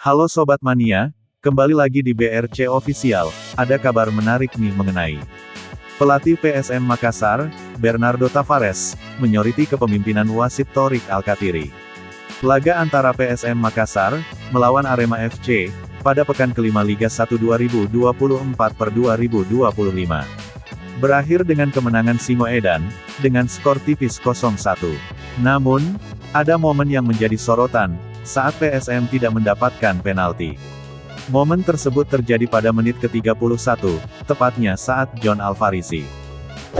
Halo Sobat Mania, kembali lagi di BRC Official, ada kabar menarik nih mengenai pelatih PSM Makassar, Bernardo Tavares, menyoroti kepemimpinan wasit Thorik Alkatiri. Laga antara PSM Makassar, melawan Arema FC, pada pekan kelima Liga 1 2024/2025. Berakhir dengan kemenangan Singoedan, dengan skor tipis 0-1. Namun, ada momen yang menjadi sorotan, saat PSM tidak mendapatkan penalti. Momen tersebut terjadi pada menit ke-31, tepatnya saat John Alvarisi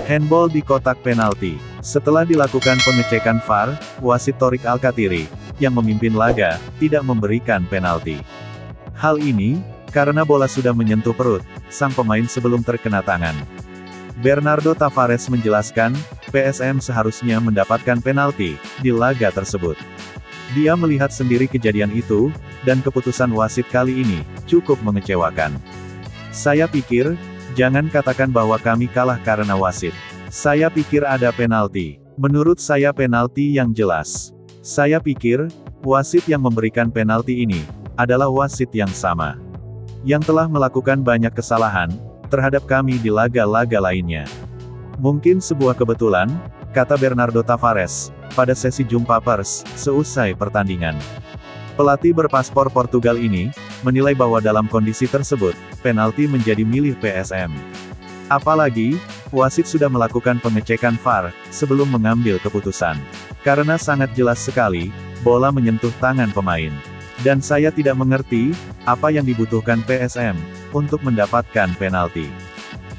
handball di kotak penalti. Setelah dilakukan pengecekan VAR, wasit Thorik Alkatiri, yang memimpin laga, tidak memberikan penalti. Hal ini, karena bola sudah menyentuh perut sang pemain sebelum terkena tangan. Bernardo Tavares menjelaskan, PSM seharusnya mendapatkan penalti di laga tersebut. Dia melihat sendiri kejadian itu, dan keputusan wasit kali ini cukup mengecewakan. Saya pikir, jangan katakan bahwa kami kalah karena wasit. Saya pikir ada penalti. Menurut saya penalti yang jelas. Saya pikir, wasit yang memberikan penalti ini adalah wasit yang sama, yang telah melakukan banyak kesalahan terhadap kami di laga-laga lainnya. Mungkin sebuah kebetulan, kata Bernardo Tavares, pada sesi jumpa pers, seusai pertandingan. Pelatih berpaspor Portugal ini, menilai bahwa dalam kondisi tersebut, penalti menjadi milik PSM. Apalagi, wasit sudah melakukan pengecekan VAR, sebelum mengambil keputusan. Karena sangat jelas sekali, bola menyentuh tangan pemain. Dan saya tidak mengerti, apa yang dibutuhkan PSM, untuk mendapatkan penalti.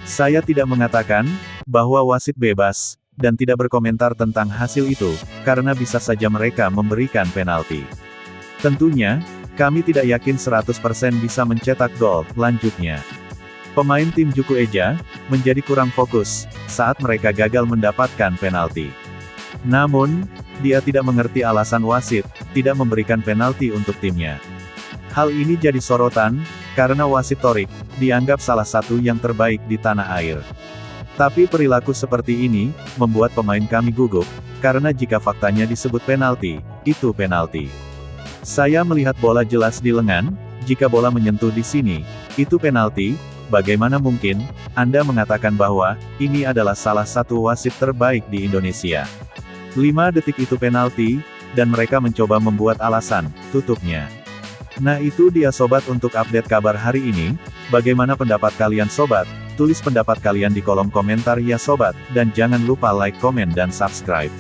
Saya tidak mengatakan, bahwa wasit bebas, dan tidak berkomentar tentang hasil itu, karena bisa saja mereka memberikan penalti. Tentunya, kami tidak yakin 100% bisa mencetak gol, lanjutnya. Pemain tim Juku Eja, menjadi kurang fokus, saat mereka gagal mendapatkan penalti. Namun, dia tidak mengerti alasan wasit, tidak memberikan penalti untuk timnya. Hal ini jadi sorotan, karena wasit Thorik, dianggap salah satu yang terbaik di tanah air. Tapi perilaku seperti ini, membuat pemain kami gugup, karena jika faktanya disebut penalti, itu penalti. Saya melihat bola jelas di lengan, jika bola menyentuh di sini, itu penalti, bagaimana mungkin Anda mengatakan bahwa ini adalah salah satu wasit terbaik di Indonesia? 5 detik itu penalti, dan mereka mencoba membuat alasan, tutupnya. Nah itu dia sobat untuk update kabar hari ini, bagaimana pendapat kalian sobat? Tulis pendapat kalian di kolom komentar ya sobat, dan jangan lupa like, komen dan subscribe.